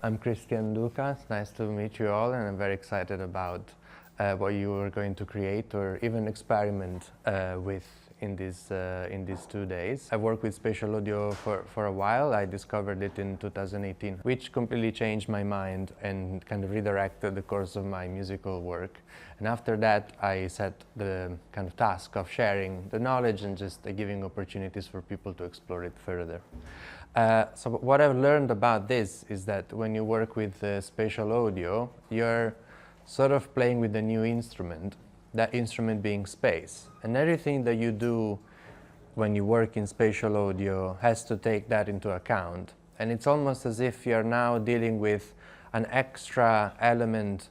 I'm Christian Duka. It's nice to meet you all, and I'm very excited about what you are going to create or even experiment with in these 2 days. I've worked with spatial audio for a while. I discovered it in 2018, which completely changed my mind and kind of redirected the course of my musical work. And after that, I set the kind of task of sharing the knowledge and just giving opportunities for people to explore it further. So what I've learned about this is that when you work with spatial audio, you're sort of playing with a new instrument, that instrument being space. And everything that you do when you work in spatial audio has to take that into account. And it's almost as if you're now dealing with an extra element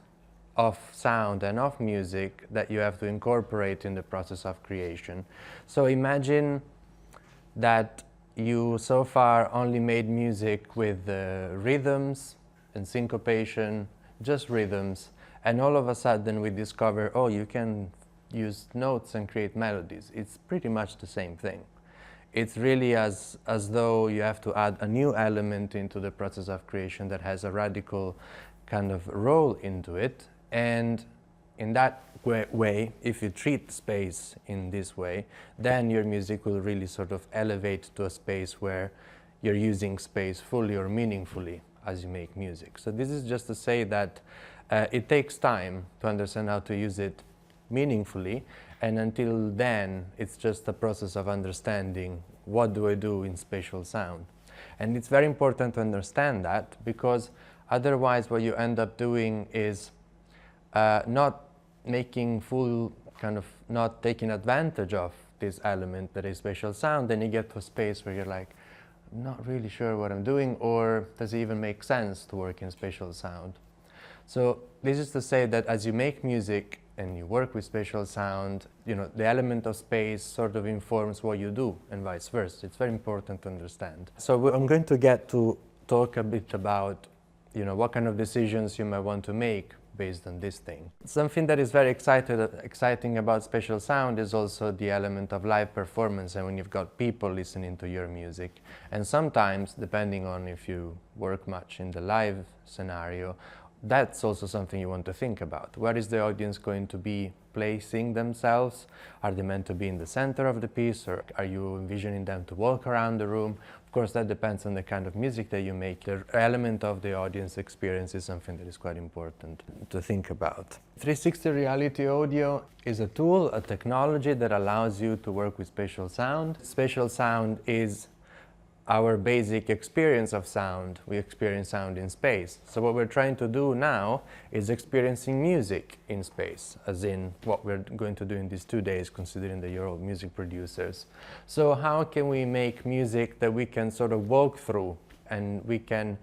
of sound and of music that you have to incorporate in the process of creation. So imagine that you so far only made music with rhythms and syncopation, just rhythms, and all of a sudden we discover, oh, you can use notes and create melodies. It's pretty much the same thing. It's really as though you have to add a new element into the process of creation that has a radical kind of role into it. And in that way, if you treat space in this way, then your music will really sort of elevate to a space where you're using space fully or meaningfully as you make music. So this is just to say that it takes time to understand how to use it meaningfully, and until then, it's just a process of understanding what do I do in spatial sound. And it's very important to understand that, because otherwise what you end up doing is not making full, kind of not taking advantage of this element that is spatial sound. Then you get to a space where you're like, I'm not really sure what I'm doing, or does it even make sense to work in spatial sound? So this is to say that as you make music and you work with spatial sound, you know, the element of space sort of informs what you do and vice versa. It's very important to understand. So I'm going to get to talk a bit about, you know, what kind of decisions you might want to make based on this thing. Something that is very exciting about spatial sound is also the element of live performance, and when you've got people listening to your music. And sometimes, depending on if you work much in the live scenario, that's also something you want to think about. Where is the audience going to be placing themselves? Are they meant to be in the center of the piece, or are you envisioning them to walk around the room? Of course, that depends on the kind of music that you make. The element of the audience experience is something that is quite important to think about. 360 Reality Audio is a tool, a technology that allows you to work with spatial sound. Spatial sound is our basic experience of sound. We experience sound in space. So what we're trying to do now is experiencing music in space, as in what we're going to do in these 2 days, considering that you're all music producers. So how can we make music that we can sort of walk through, and we can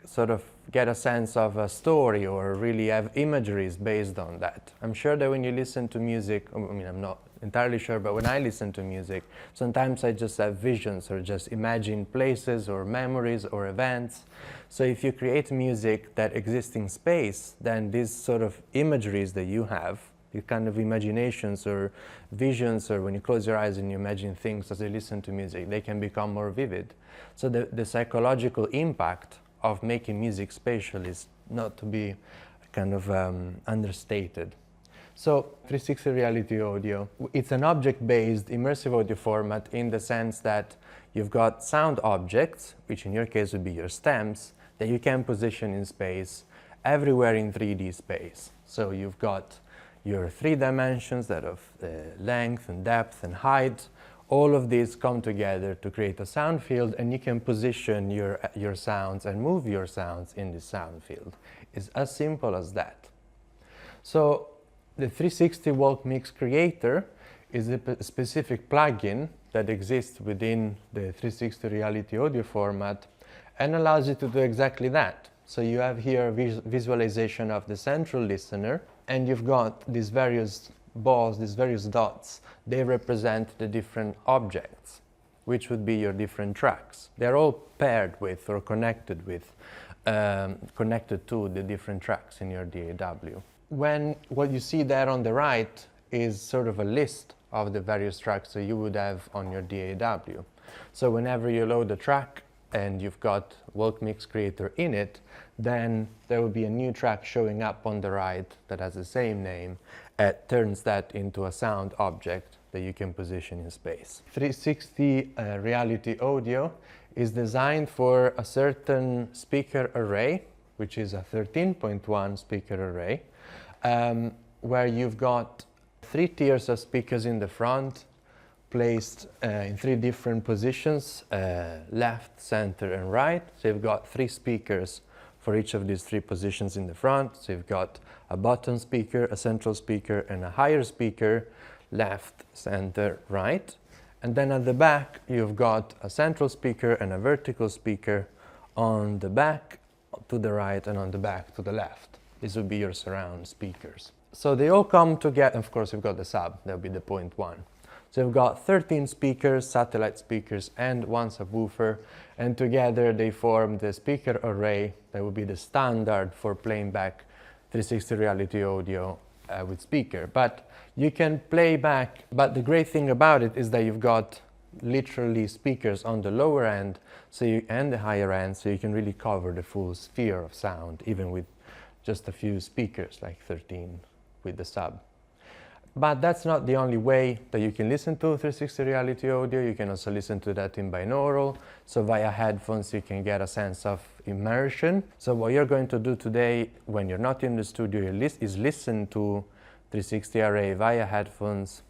sort of get a sense of a story or really have imageries based on that? I'm sure that when you listen to music, I mean, I'm not entirely sure, but when I listen to music, sometimes I just have visions or just imagine places or memories or events. So if you create music that exists in space, then these sort of imageries that you have, the kind of imaginations or visions, or when you close your eyes and you imagine things as you listen to music, they can become more vivid. So the psychological impact of making music spatial is not to be kind of understated. So 360 Reality Audio, it's an object-based immersive audio format in the sense that you've got sound objects, which in your case would be your stems, that you can position in space, everywhere in 3D space. So you've got your 3 dimensions, that of length and depth and height. All of these come together to create a sound field, and you can position your sounds and move your sounds in this sound field. It's as simple as that. So the 360 Walk Mix Creator is a specific plugin that exists within the 360 Reality Audio format and allows you to do exactly that. So you have here a visualization of the central listener, and you've got these various balls, these various dots. They represent the different objects, which would be your different tracks. They're all paired with or connected with, connected to the different tracks in your DAW. When what you see there on the right is sort of a list of the various tracks that you would have on your DAW. So whenever you load a track, and you've got Work Mix Creator in it, then there will be a new track showing up on the right that has the same name. It turns that into a sound object that you can position in space. 360 Reality Audio is designed for a certain speaker array, which is a 13.1 speaker array, where you've got 3 tiers of speakers in the front, placed in 3 different positions, left, center, and right. So you've got 3 speakers for each of these 3 positions in the front. So you've got a bottom speaker, a central speaker, and a higher speaker, left, center, right. And then at the back, you've got a central speaker and a vertical speaker on the back to the right and on the back to the left. These would be your surround speakers. So they all come together. Of course, you've got the sub, that'll be the point 1. So you've got 13 speakers, satellite speakers, and 1 subwoofer, and together they form the speaker array that would be the standard for playing back 360 Reality Audio with speaker. But you can play back, but the great thing about it is that you've got literally speakers on the lower end and the higher end, so you can really cover the full sphere of sound, even with just a few speakers, like 13 with the sub. But that's not the only way that you can listen to 360 Reality Audio. You can also listen to that in binaural. So via headphones, you can get a sense of immersion. So what you're going to do today, when you're not in the studio, is listen to 360 array via headphones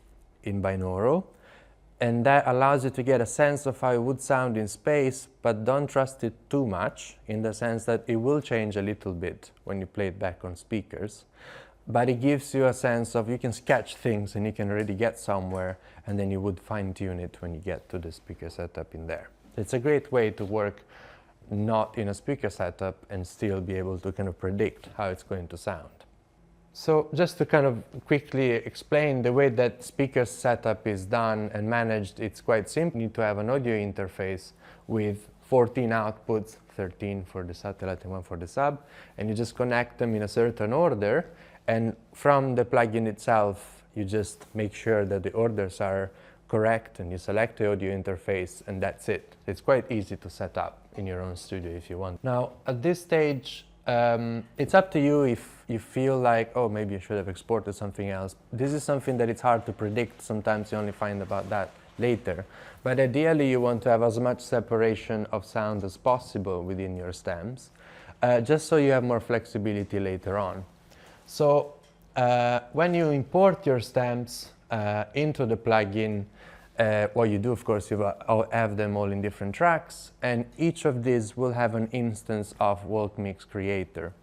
in binaural. And that allows you to get a sense of how it would sound in space, but don't trust it too much, in the sense that it will change a little bit when you play it back on speakers. But it gives you a sense of, you can sketch things and you can already get somewhere, and then you would fine-tune it when you get to the speaker setup in there. It's a great way to work not in a speaker setup and still be able to kind of predict how it's going to sound. So just to kind of quickly explain the way that speaker setup is done and managed, it's quite simple. You need to have an audio interface with 14 outputs, 13 for the satellite and 1 for the sub, and you just connect them in a certain order. And from the plugin itself, you just make sure that the orders are correct, and you select the audio interface, and that's it. It's quite easy to set up in your own studio if you want. Now, at this stage, it's up to you if you feel like, oh, maybe I should have exported something else. This is something that it's hard to predict. Sometimes you only find about that later. But ideally, you want to have as much separation of sound as possible within your stems, just so you have more flexibility later on. So when you import your stems into the plugin, what you do, of course, you have them all in different tracks, and each of these will have an instance of Work Mix Creator.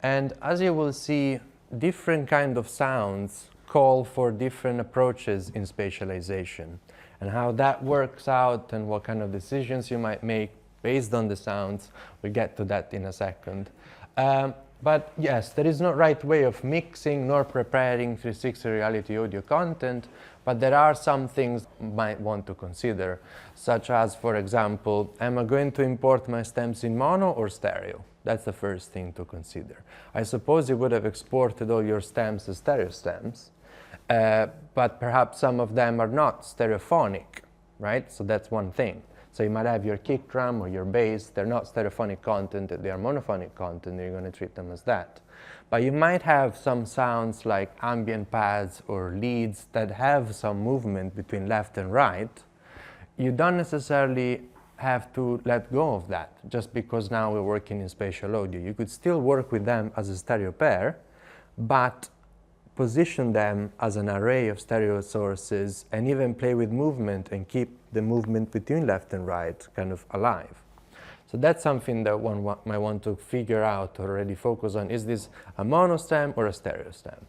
And as you will see, different kind of sounds call for different approaches in spatialization. And how that works out and what kind of decisions you might make based on the sounds, we'll get to that in a second. But yes, there is no right way of mixing nor preparing 360 Reality Audio content, but there are some things you might want to consider, such as, for example, am I going to import my stems in mono or stereo? That's the first thing to consider. I suppose you would have exported all your stems as stereo stems, but perhaps some of them are not stereophonic, right? So that's one thing. So you might have your kick drum or your bass, they're not stereophonic content, they are monophonic content, you're going to treat them as that. But you might have some sounds like ambient pads or leads that have some movement between left and right. You don't necessarily have to let go of that just because now we're working in spatial audio. You could still work with them as a stereo pair, but position them as an array of stereo sources and even play with movement and keep the movement between left and right kind of alive. So that's something that one might want to figure out or already focus on. Is this a mono stem or a stereo stem?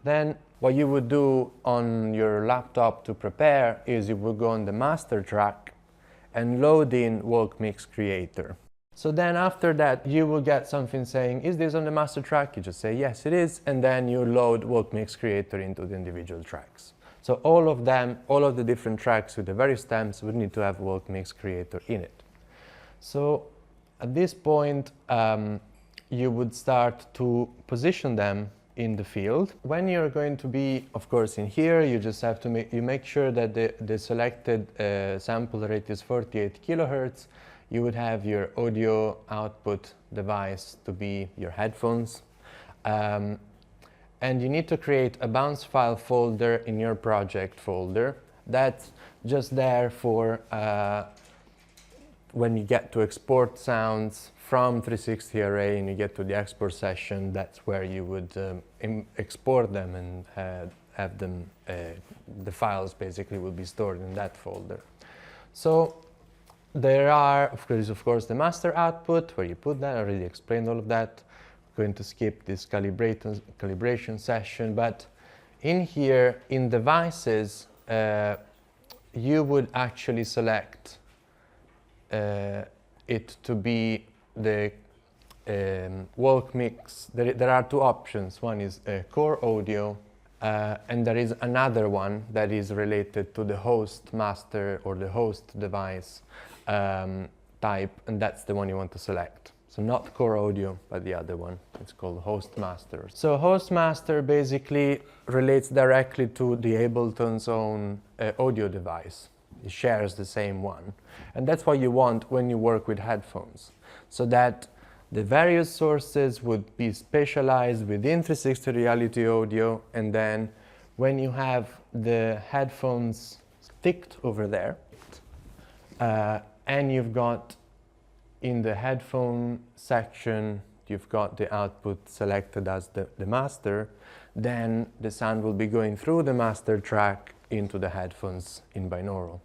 Then what you would do on your laptop to prepare is you would go on the master track and load in Work Mix Creator. So then after that, you will get something saying, is this on the master track? You just say, yes, it is. And then you load Work Mix Creator into the individual tracks. So all of them, all of the different tracks with the various stems would need to have Work Mix Creator in it. So at this point, you would start to position them in the field. When you're going to be, of course, in here, you just have to make sure that the selected sample rate is 48 kilohertz. you would have your audio output device to be your headphones. And you need to create a bounce file folder in your project folder that's just there for when you get to export sounds from 360 Array and you get to the export session, that's where you would export them and have them, the files basically will be stored in that folder. So there are, of course, the master output where you put that. I already explained all of that. I'm going to skip this calibration session, but in here, in devices, you would actually select it to be the walk mix. There are two options. One is core audio, and there is another one that is related to the host master or the host device type, and that's the one you want to select. So not core audio, but the other one. It's called host master. So host master basically relates directly to the Ableton's own audio device. It shares the same one. And that's what you want when you work with headphones, so that the various sources would be spatialized within 360 Reality Audio, and then when you have the headphones ticked over there, and you've got in the headphone section, you've got the output selected as the master, then the sound will be going through the master track into the headphones in binaural.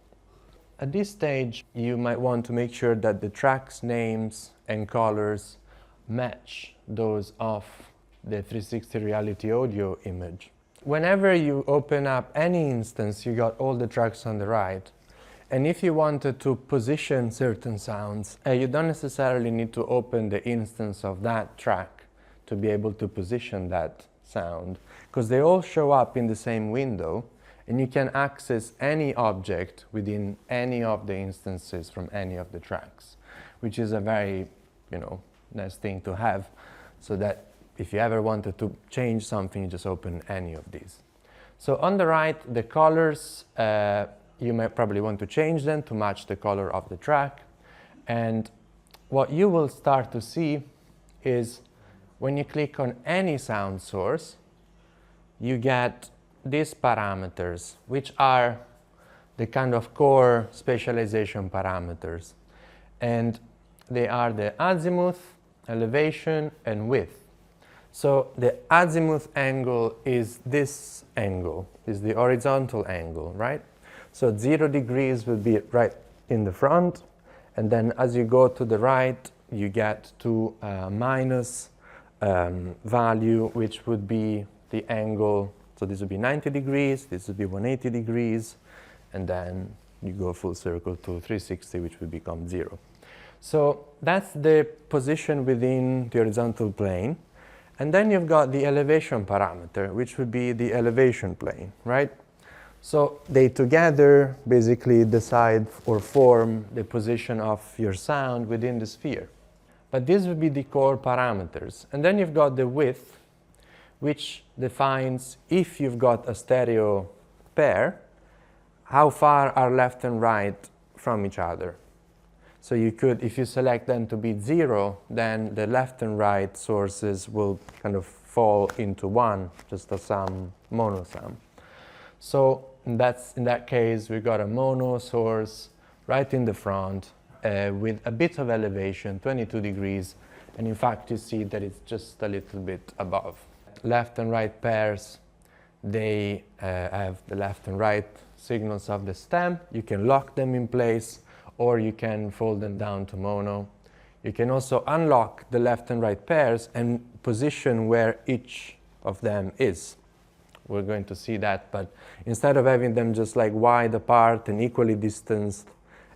At this stage, you might want to make sure that the tracks names and colors match those of the 360 Reality Audio image. Whenever you open up any instance, you got all the tracks on the right. And if you wanted to position certain sounds, you don't necessarily need to open the instance of that track to be able to position that sound, because they all show up in the same window, and you can access any object within any of the instances from any of the tracks, which is a very, nice thing to have, so that if you ever wanted to change something, you just open any of these. So on the right, the colors, you might probably want to change them to match the color of the track. And what you will start to see is when you click on any sound source, you get these parameters, which are the kind of core spatialization parameters. And they are the azimuth, elevation, and width. So the azimuth angle is this angle, is the horizontal angle, right? So 0 degrees will be right in the front, and then as you go to the right, you get to minus value, which would be the angle. So this would be 90 degrees, this would be 180 degrees, and then you go full circle to 360, which would become 0. So that's the position within the horizontal plane. And then you've got the elevation parameter, which would be the elevation plane, right? So they together basically decide or form the position of your sound within the sphere. But these would be the core parameters. And then you've got the width, which defines, if you've got a stereo pair, how far are left and right from each other. So you could, if you select them to be 0, then the left and right sources will kind of fall into one, just a sum, mono sum. So in that case, we've got a mono source right in the front with a bit of elevation, 22 degrees. And in fact, you see that it's just a little bit above. Left and right pairs, they have the left and right signals of the stem. You can lock them in place, or you can fold them down to mono. You can also unlock the left and right pairs and position where each of them is. We're going to see that, but instead of having them just like wide apart and equally distanced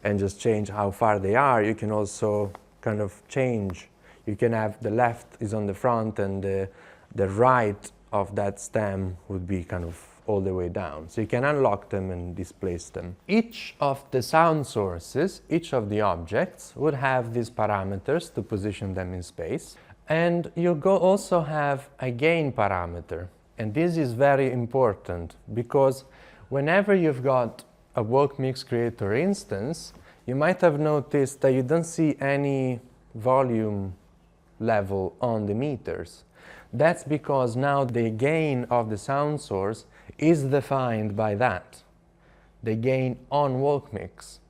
and just change how far they are, you can also kind of change. You can have the left is on the front and the right of that stem would be kind of all the way down. So you can unlock them and displace them. Each of the sound sources, each of the objects would have these parameters to position them in space. And you also have a gain parameter. And this is very important because whenever you've got a Walk Mix Creator instance, you might have noticed that you don't see any volume level on the meters. That's because now the gain of the sound source is defined by that, the gain on walk mix.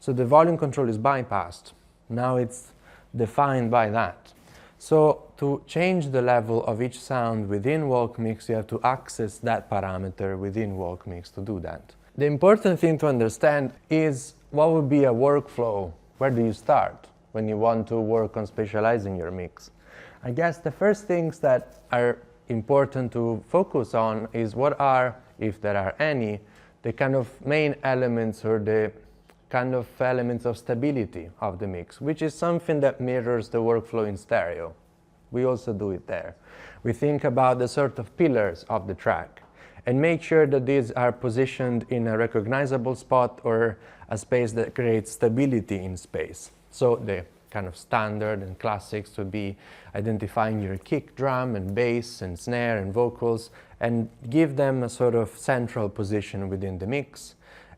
So the volume control is bypassed. Now it's defined by that. So to change the level of each sound within walk mix, you have to access that parameter within walk mix to do that. The important thing to understand is what would be a workflow. Where do you start when you want to work on spatializing your mix? I guess the first things that are important to focus on is what are, if there are any, the kind of main elements or the kind of elements of stability of the mix, which is something that mirrors the workflow in stereo. We also do it there. We think about the sort of pillars of the track and make sure that these are positioned in a recognizable spot or a space that creates stability in space. So the kind of standard and classics would be identifying your kick drum and bass and snare and vocals and give them a sort of central position within the mix.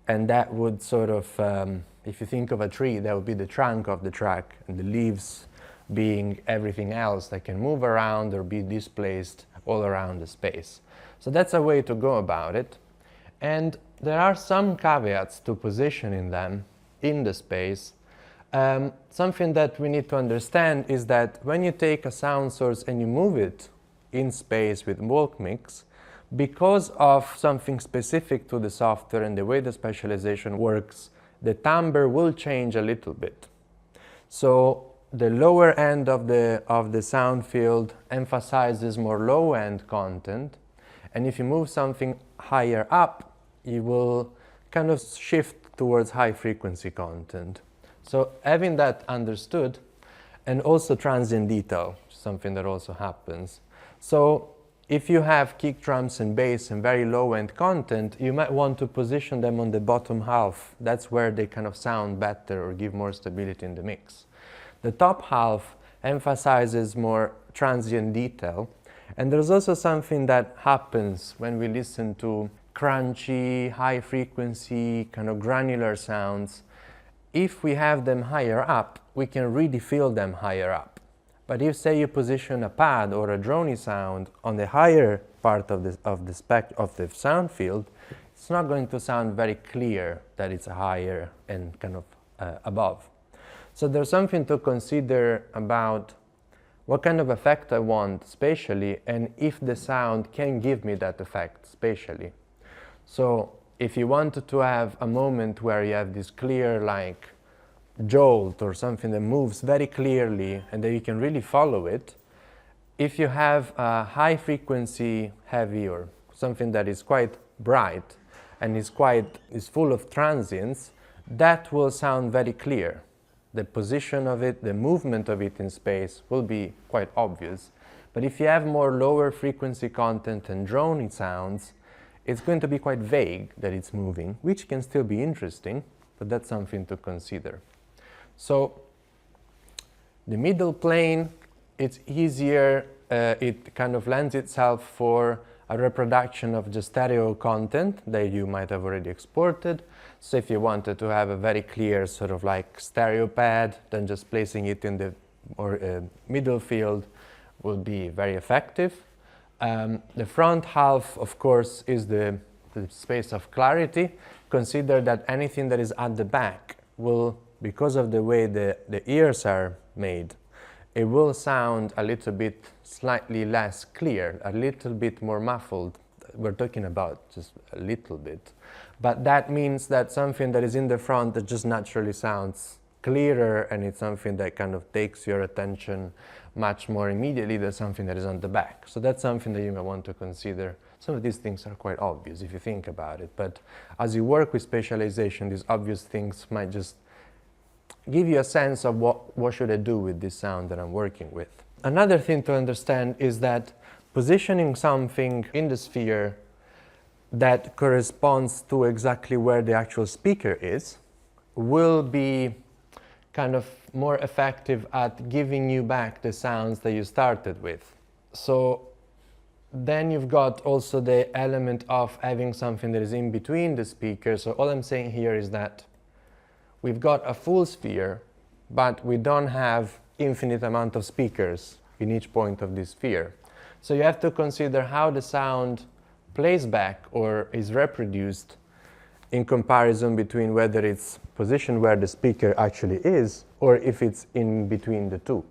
And that would sort of, if you think of a tree, that would be the trunk of the track, and the leaves being everything else that can move around or be displaced all around the space. So that's a way to go about it. And there are some caveats to positioning them in the space. Something that we need to understand is that when you take a sound source and you move it in space with walk mix, because of something specific to the software and the way the spatialization works, the timbre will change a little bit. So the lower end of the sound field emphasizes more low-end content, and if you move something higher up, you will kind of shift towards high-frequency content. So having that understood, and also transient detail, something that also happens. So if you have kick drums and bass and very low-end content, you might want to position them on the bottom half. That's where they kind of sound better or give more stability in the mix. The top half emphasizes more transient detail. And there's also something that happens when we listen to crunchy, high-frequency, kind of granular sounds. If we have them higher up, we can really feel them higher up. But if, say, you position a pad or a droney sound on the higher part of the sound field, it's not going to sound very clear that it's higher and kind of above. So there's something to consider about what kind of effect I want spatially and if the sound can give me that effect spatially. So if you wanted to have a moment where you have this clear, like, jolt or something that moves very clearly and that you can really follow it, if you have a high frequency heavy or something that is quite bright and is full of transients, that will sound very clear. The position of it, the movement of it in space will be quite obvious. But if you have more lower frequency content and droney sounds, it's going to be quite vague that it's moving, which can still be interesting, but that's something to consider. So the middle plane, it's easier, it kind of lends itself for a reproduction of the stereo content that you might have already exported. So if you wanted to have a very clear sort of like stereo pad, then just placing it in the middle field will be very effective. The front half, of course, is the space of clarity. Consider that anything that is at the back will, because of the way the ears are made, it will sound a little bit slightly less clear, a little bit more muffled. We're talking about just a little bit. But that means that something that is in the front that just naturally sounds clearer, and it's something that kind of takes your attention much more immediately than something that is on the back. So that's something that you may want to consider. Some of these things are quite obvious if you think about it, but as you work with spatialization, these obvious things might just give you a sense of what should I do with this sound that I'm working with. Another thing to understand is that positioning something in the sphere that corresponds to exactly where the actual speaker is will be kind of more effective at giving you back the sounds that you started with. So then you've got also the element of having something that is in between the speakers. So all I'm saying here is that we've got a full sphere, but we don't have infinite amount of speakers in each point of this sphere. So you have to consider how the sound plays back or is reproduced in comparison between whether it's positioned where the speaker actually is or if it's in between the two.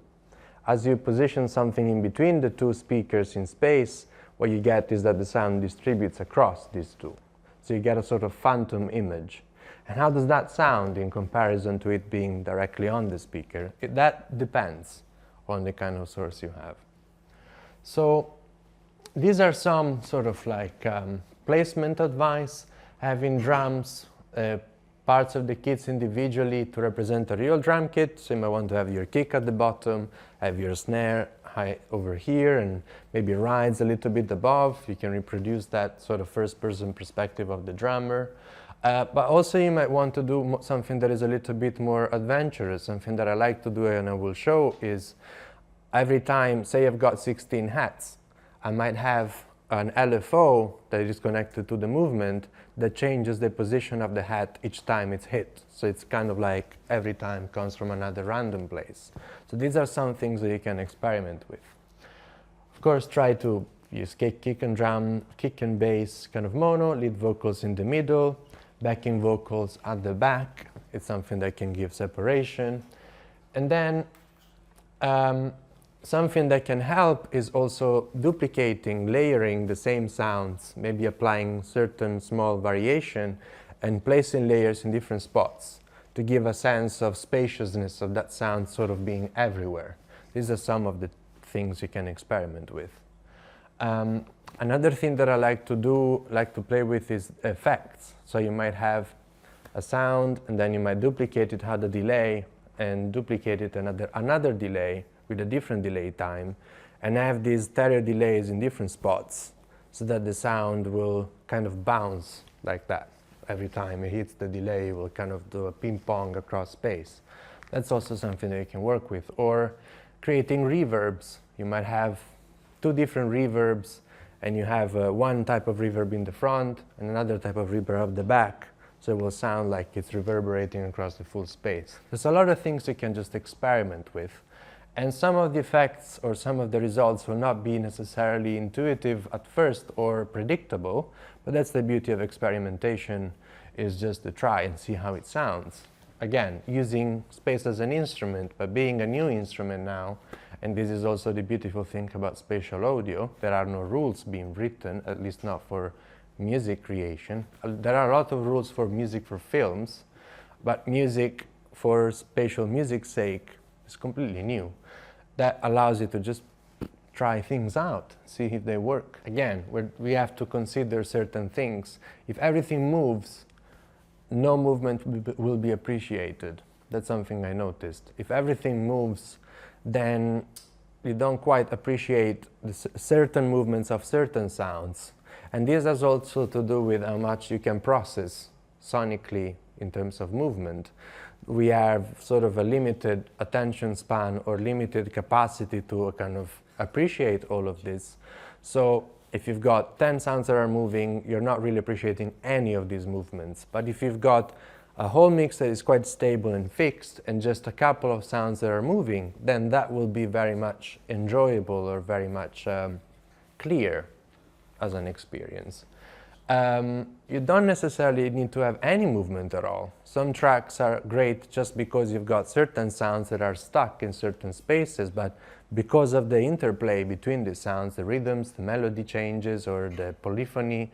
As you position something in between the two speakers in space, what you get is that the sound distributes across these two. So you get a sort of phantom image. And how does that sound in comparison to it being directly on the speaker? That depends on the kind of source you have. So these are some sort of like placement advice, having drums, parts of the kits individually to represent a real drum kit. So you might want to have your kick at the bottom, have your snare high over here, and maybe rides a little bit above. You can reproduce that sort of first-person perspective of the drummer. But also you might want to do something that is a little bit more adventurous. Something that I like to do and I will show is every time, say I've got 16 hats, I might have an LFO that is connected to the movement that changes the position of the hat each time it's hit. So it's kind of like every time comes from another random place. So these are some things that you can experiment with. Of course, try to use kick and drum, kick and bass kind of mono, lead vocals in the middle, backing vocals at the back. It's something that can give separation. And then something that can help is also duplicating, layering the same sounds, maybe applying certain small variation and placing layers in different spots to give a sense of spaciousness of that sound sort of being everywhere. These are some of the things you can experiment with. Another thing that I like to play with is effects. So you might have a sound and then you might duplicate it, have a delay, and duplicate it another delay with a different delay time, and have these stereo delays in different spots so that the sound will kind of bounce like that. Every time it hits the delay, it will kind of do a ping pong across space. That's also something that you can work with. Or creating reverbs. You might have two different reverbs, and you have one type of reverb in the front and another type of reverb at the back. So it will sound like it's reverberating across the full space. There's a lot of things you can just experiment with. And some of the effects or some of the results will not be necessarily intuitive at first or predictable, but that's the beauty of experimentation, is just to try and see how it sounds. Again, using space as an instrument, but being a new instrument now, and this is also the beautiful thing about spatial audio, there are no rules being written, at least not for music creation. There are a lot of rules for music for films, but music for spatial music's sake is completely new. That allows you to just try things out, see if they work. Again, we have to consider certain things. If everything moves, no movement will be appreciated. That's something I noticed. If everything moves, then you don't quite appreciate the certain movements of certain sounds. And this has also to do with how much you can process sonically in terms of movement. We have sort of a limited attention span or limited capacity to kind of appreciate all of this. So if you've got 10 sounds that are moving, you're not really appreciating any of these movements. But if you've got a whole mix that is quite stable and fixed and just a couple of sounds that are moving, then that will be very much enjoyable or very much clear as an experience. You don't necessarily need to have any movement at all. Some tracks are great just because you've got certain sounds that are stuck in certain spaces, but because of the interplay between the sounds, the rhythms, the melody changes, or the polyphony,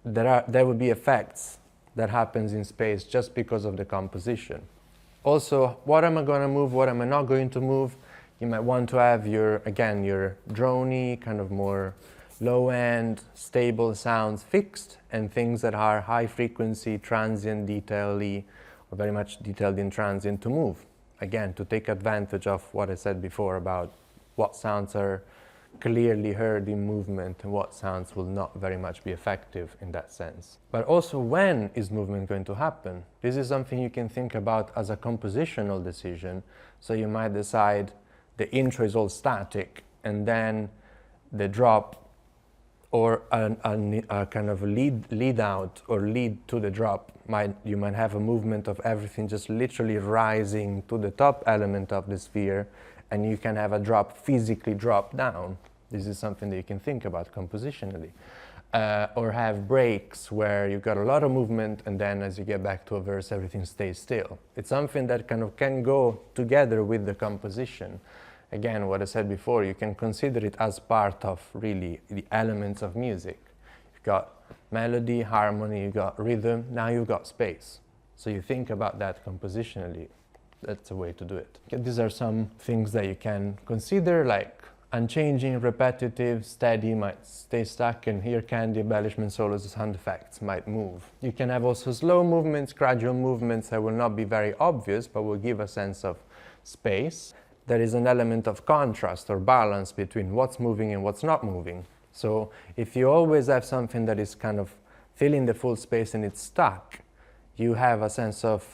there will be effects that happens in space just because of the composition. Also, what am I going to move, what am I not going to move? You might want to have your droney, kind of more low-end, stable sounds fixed, and things that are high-frequency, transient, detail-y, or very much detailed in transient to move. Again, to take advantage of what I said before about what sounds are clearly heard in movement and what sounds will not very much be effective in that sense. But also, when is movement going to happen? This is something you can think about as a compositional decision. So you might decide the intro is all static, and then the drop or a kind of lead out or lead to the drop. You might have a movement of everything just literally rising to the top element of the sphere, and you can have a drop physically drop down. This is something that you can think about compositionally. Or have breaks where you've got a lot of movement, and then as you get back to a verse, everything stays still. It's something that kind of can go together with the composition. Again, what I said before, you can consider it as part of really the elements of music. You've got melody, harmony, you've got rhythm, now you've got space. So you think about that compositionally. That's a way to do it. These are some things that you can consider, like unchanging, repetitive, steady might stay stuck, and here can the embellishment solos, the sound effects might move. You can have also slow movements, gradual movements that will not be very obvious, but will give a sense of space. There is an element of contrast or balance between what's moving and what's not moving. So if you always have something that is kind of filling the full space and it's stuck, you have a sense of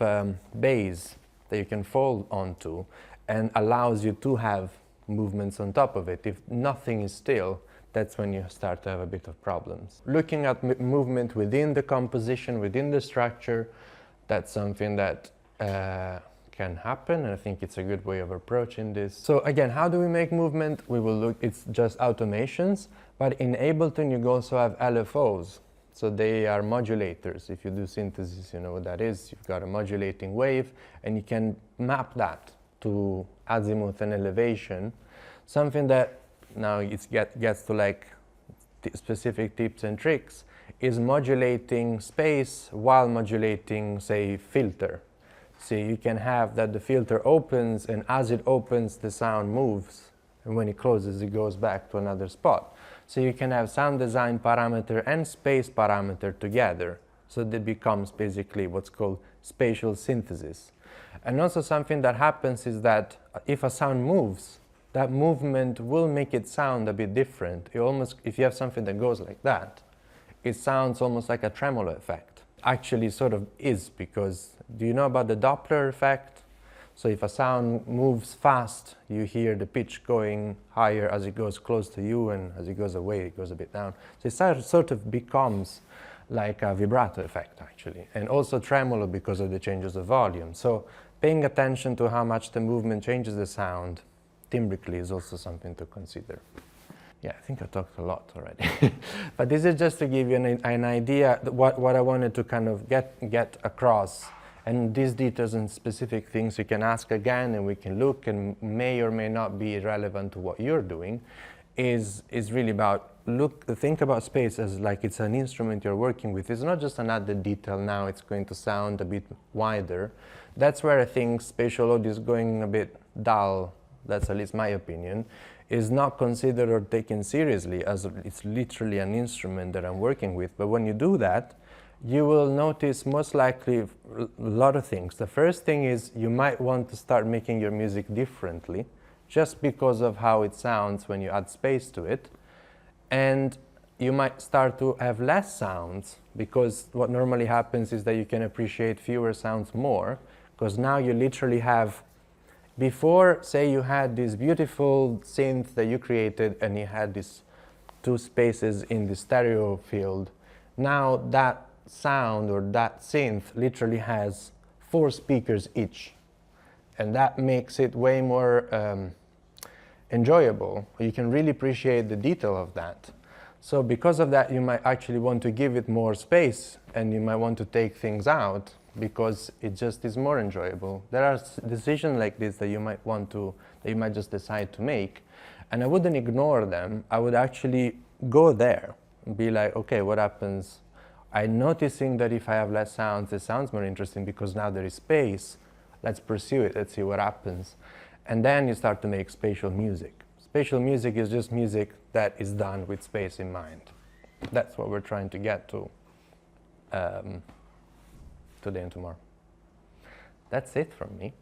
base that you can fall onto and allows you to have movements on top of it. If nothing is still, that's when you start to have a bit of problems. Looking at movement within the composition, within the structure, that's something that can happen, and I think it's a good way of approaching this. So again, how do we make movement? We will look, it's just automations, but in Ableton you also have LFOs. So they are modulators. If you do synthesis, you know what that is. You've got a modulating wave, and you can map that to azimuth and elevation. Something that now it gets to like specific tips and tricks is modulating space while modulating, say, filter. So you can have that the filter opens, and as it opens, the sound moves, and when it closes, it goes back to another spot. So you can have sound design parameter and space parameter together. So that becomes basically what's called spatial synthesis. And also something that happens is that if a sound moves, that movement will make it sound a bit different. It almost, if you have something that goes like that, it sounds almost like a tremolo effect. Actually sort of is, because do you know about the Doppler effect? So if a sound moves fast, you hear the pitch going higher as it goes close to you, and as it goes away, it goes a bit down. So it sort of becomes like a vibrato effect, actually, and also tremolo because of the changes of volume. So paying attention to how much the movement changes the sound timbrically is also something to consider. Yeah, I think I talked a lot already. But this is just to give you an idea what I wanted to kind of get across. And these details and specific things you can ask again, and we can look, and may or may not be relevant to what you're doing, is really about think about space as like it's an instrument you're working with. It's not just an added detail. Now it's going to sound a bit wider. That's where I think spatial audio is going a bit dull. That's at least my opinion. Is not considered or taken seriously as it's literally an instrument that I'm working with. But when you do that, you will notice most likely a lot of things. The first thing is you might want to start making your music differently, just because of how it sounds when you add space to it. And you might start to have less sounds, because what normally happens is that you can appreciate fewer sounds more, because now you literally have, before, say you had this beautiful synth that you created and you had these two spaces in the stereo field. Now that sound or that synth literally has 4 speakers each, and that makes it way more enjoyable. You can really appreciate the detail of that. So because of that, you might actually want to give it more space, and you might want to take things out because it just is more enjoyable. There are decisions like this that you might just decide to make, and I wouldn't ignore them. I would actually go there and be like, okay, what happens? I'm noticing that if I have less sounds, it sounds more interesting because now there is space. Let's pursue it. Let's see what happens. And then you start to make spatial music. Spatial music is just music that is done with space in mind. That's what we're trying to get to today and tomorrow. That's it from me.